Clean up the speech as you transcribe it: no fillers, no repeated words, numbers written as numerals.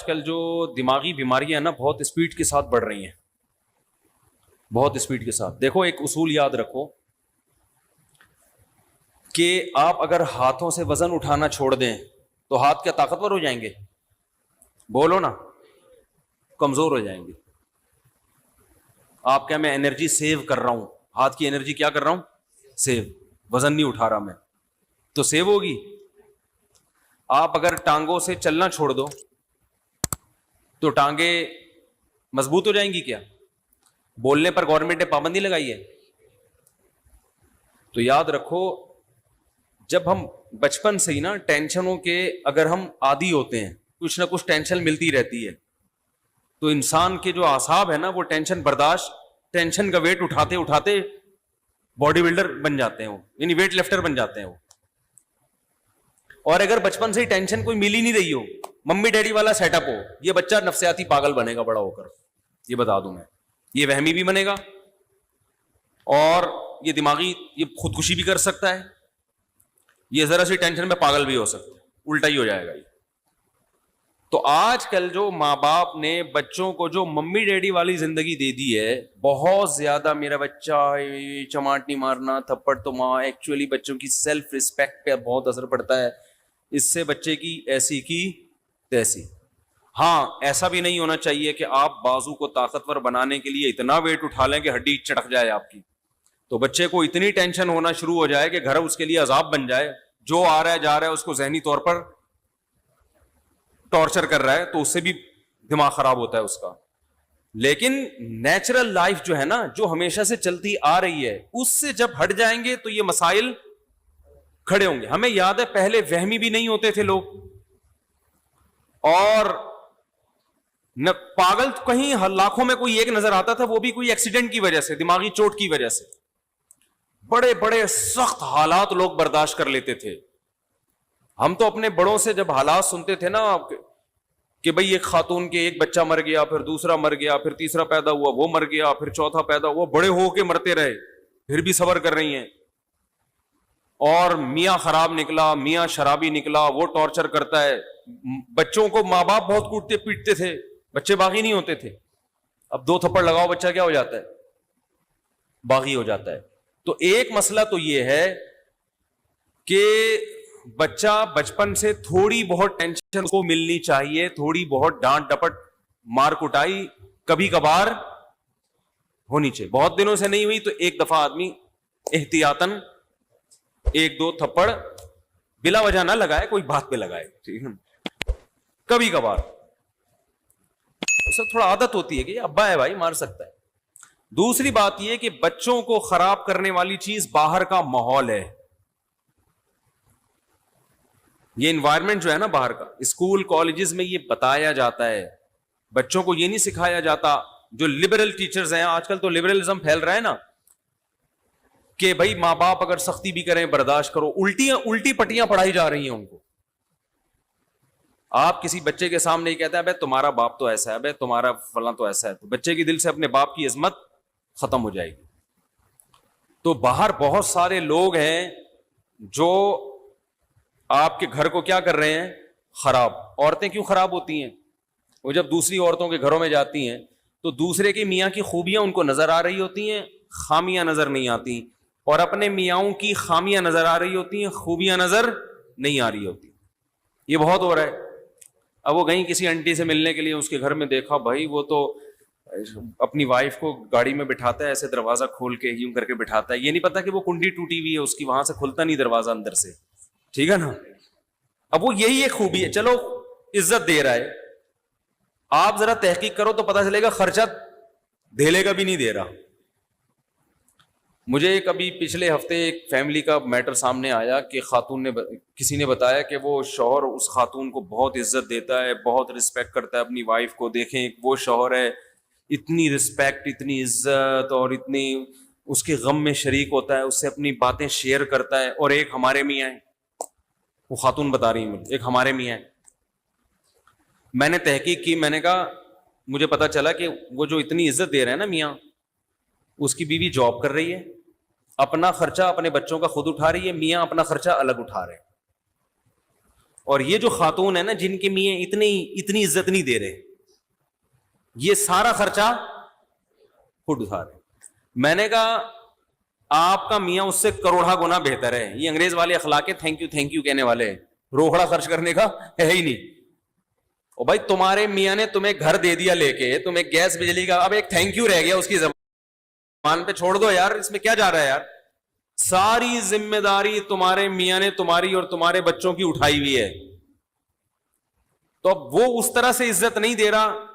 کل جو دماغی بیماریاں ہیں نا بہت اسپیڈ کے ساتھ بڑھ رہی ہیں، بہت اسپیڈ کے ساتھ. دیکھو ایک اصول یاد رکھو کہ آپ اگر ہاتھوں سے وزن اٹھانا چھوڑ دیں تو ہاتھ کیا طاقتور ہو جائیں گے؟ بولو نا، کمزور ہو جائیں گے. آپ کیا، میں انرجی سیو کر رہا ہوں، ہاتھ کی انرجی کیا کر رہا ہوں؟ سیو. وزن نہیں اٹھا رہا میں تو سیو ہوگی. آپ اگر ٹانگوں سے چلنا چھوڑ دو تو ٹانگیں مضبوط ہو جائیں گی کیا؟ بولنے پر گورنمنٹ نے پابندی لگائی ہے. تو یاد رکھو جب ہم بچپن سے ہی نا ٹینشنوں کے اگر ہم عادی ہوتے ہیں، کچھ نہ کچھ ٹینشن ملتی رہتی ہے، تو انسان کے جو اعصاب ہے نا وہ ٹینشن برداشت، ٹینشن کا ویٹ اٹھاتے اٹھاتے باڈی بلڈر بن جاتے ہیں وہ، یعنی ویٹ لفٹر بن جاتے ہیں وہ. اور اگر بچپن سے ہی ٹینشن کوئی مل ہی نہیں رہی ہو، ممی ڈیڈی والا سیٹ اپ ہو، یہ بچہ نفسیاتی پاگل بنے گا بڑا ہو کر. یہ بتا دوں میں، یہ وہمی بھی بنے گا اور یہ دماغی یہ خودکشی بھی کر سکتا ہے، یہ ذرا سی ٹینشن میں پاگل بھی ہو سکتا ہے، الٹا ہی ہو جائے گا یہ. تو آج کل جو ماں باپ نے بچوں کو جو ممی ڈیڈی والی زندگی دے دی ہے، بہت زیادہ میرا بچہ چماٹ نہیں مارنا، تھپڑ تو ماں، ایکچولی بچوں کی سیلف ریسپیکٹ پہ بہت اثر پڑتا ہے. اس سے بچے کی ایسی کی تیسی. ہاں ایسا بھی نہیں ہونا چاہیے کہ آپ بازو کو طاقتور بنانے کے لیے اتنا ویٹ اٹھا لیں کہ ہڈی چٹک جائے آپ کی، تو بچے کو اتنی ٹینشن ہونا شروع ہو جائے کہ گھر اس کے لیے عذاب بن جائے. جو آ رہا ہے جا رہا ہے اس کو ذہنی طور پر ٹارچر کر رہا ہے، تو اس سے بھی دماغ خراب ہوتا ہے اس کا. لیکن نیچرل لائف جو ہے نا، جو ہمیشہ سے چلتی آ رہی ہے، اس سے جب ہٹ جائیں گے تو یہ مسائل کھڑے ہوں گے. ہمیں یاد ہے پہلے وہمی بھی نہیں ہوتے تھے لوگ، اور پاگل کہیں لاکھوں میں کوئی ایک نظر آتا تھا، وہ بھی کوئی ایکسیڈنٹ کی وجہ سے، دماغی چوٹ کی وجہ سے. بڑے بڑے سخت حالات لوگ برداشت کر لیتے تھے. ہم تو اپنے بڑوں سے جب حالات سنتے تھے نا کہ بھئی ایک خاتون کے ایک بچہ مر گیا، پھر دوسرا مر گیا، پھر تیسرا پیدا ہوا وہ مر گیا، پھر چوتھا پیدا ہوا، بڑے ہو کے مرتے رہے پھر بھی صبر کر رہی ہیں. اور میاں خراب نکلا، میاں شرابی نکلا، وہ ٹارچر کرتا ہے. بچوں کو ماں باپ بہت کوٹتے پیٹتے تھے، بچے باغی نہیں ہوتے تھے. اب 2 تھپڑ لگاؤ بچہ کیا ہو جاتا ہے؟ باغی ہو جاتا ہے. تو ایک مسئلہ تو یہ ہے کہ بچہ بچپن سے تھوڑی بہت ٹینشن کو ملنی چاہیے، تھوڑی بہت ڈانٹ ڈپٹ مار کٹائی کبھی کبھار ہونی چاہیے. بہت دنوں سے نہیں ہوئی تو ایک دفعہ آدمی احتیاطاً 1-2 تھپڑ بلا وجہ نہ لگائے، کوئی بات پہ لگائے، ٹھیک ہے، کبھی کبھار. اسے تھوڑا عادت ہوتی ہے کہ ابا ہے بھائی مار سکتا ہے. دوسری بات یہ کہ بچوں کو خراب کرنے والی چیز باہر کا ماحول ہے. یہ انوائرمنٹ جو ہے نا باہر کا، اسکول کالجز میں یہ بتایا جاتا ہے، بچوں کو یہ نہیں سکھایا جاتا. جو لبرل ٹیچرز ہیں، آج کل تو لبرلزم پھیل رہا ہے نا، کہ بھائی ماں باپ اگر سختی بھی کریں برداشت کرو. الٹی پٹیاں پڑھائی جا رہی ہیں ان کو. آپ کسی بچے کے سامنے ہی کہتے ہیں بھائی تمہارا باپ تو ایسا ہے، بھائی تمہارا فلاں تو ایسا ہے، تو بچے کے دل سے اپنے باپ کی عظمت ختم ہو جائے گی. تو باہر بہت سارے لوگ ہیں جو آپ کے گھر کو کیا کر رہے ہیں؟ خراب. عورتیں کیوں خراب ہوتی ہیں؟ وہ جب دوسری عورتوں کے گھروں میں جاتی ہیں تو دوسرے کے میاں کی خوبیاں ان کو نظر آ رہی ہوتی ہیں، خامیاں نظر نہیں آتی، اور اپنے میاؤں کی خامیاں نظر آ رہی ہوتی ہیں، خوبیاں نظر نہیں آ رہی ہوتی. یہ بہت ہو رہا ہے. اب وہ گئی کسی انٹی سے ملنے کے لیے، اس کے گھر میں دیکھا بھائی وہ تو اپنی وائف کو گاڑی میں بٹھاتا ہے، ایسے دروازہ کھول کے یوں کر کے بٹھاتا ہے. یہ نہیں پتا کہ وہ کنڈی ٹوٹی ہوئی ہے اس کی، وہاں سے کھلتا نہیں دروازہ اندر سے، ٹھیک ہے نا. اب وہ یہی ایک خوبی ہے، چلو عزت دے رہا ہے. آپ ذرا تحقیق کرو تو پتا چلے گا خرچہ دھیلے کا بھی نہیں دے رہا. مجھے کبھی پچھلے ہفتے ایک فیملی کا میٹر سامنے آیا کہ خاتون نے، کسی نے بتایا کہ وہ شوہر اس خاتون کو بہت عزت دیتا ہے، بہت رسپیکٹ کرتا ہے اپنی وائف کو. دیکھیں وہ شوہر ہے، اتنی رسپیکٹ، اتنی عزت، اور اتنی اس کے غم میں شریک ہوتا ہے، اس سے اپنی باتیں شیئر کرتا ہے. اور ایک ہمارے میاں ہیں، وہ خاتون بتا رہی ہیں، ایک ہمارے میاں ہیں. میں نے تحقیق کی، میں نے کہا مجھے پتا چلا کہ وہ جو اتنی عزت دے رہے ہیں نا میاں، اس کی بیوی جاب کر رہی ہے، اپنا خرچہ اپنے بچوں کا خود اٹھا رہی ہے، میاں اپنا خرچہ الگ اٹھا رہے ہیں. اور یہ جو خاتون ہے نا جن کے میاں اتنی عزت نہیں دے رہے, یہ سارا خرچہ خود اٹھا رہے. میں نے کہا آپ کا میاں اس سے کروڑا گنا بہتر ہے. یہ انگریز والے اخلاق ہے, تھینک یو کہنے والے, روکڑا خرچ کرنے کا ہے ہی نہیں. اور بھائی تمہارے میاں نے تمہیں گھر دے دیا لے کے, تمہیں گیس بجلی کا, اب ایک تھینک یو رہ گیا اس کی زبان پہ, چھوڑ دو یار, اس میں کیا جا رہا ہے یار. ساری ذمہ داری تمہارے میاں نے تمہاری اور تمہارے بچوں کی اٹھائی ہوئی ہے. تو اب وہ اس طرح سے عزت نہیں دے رہا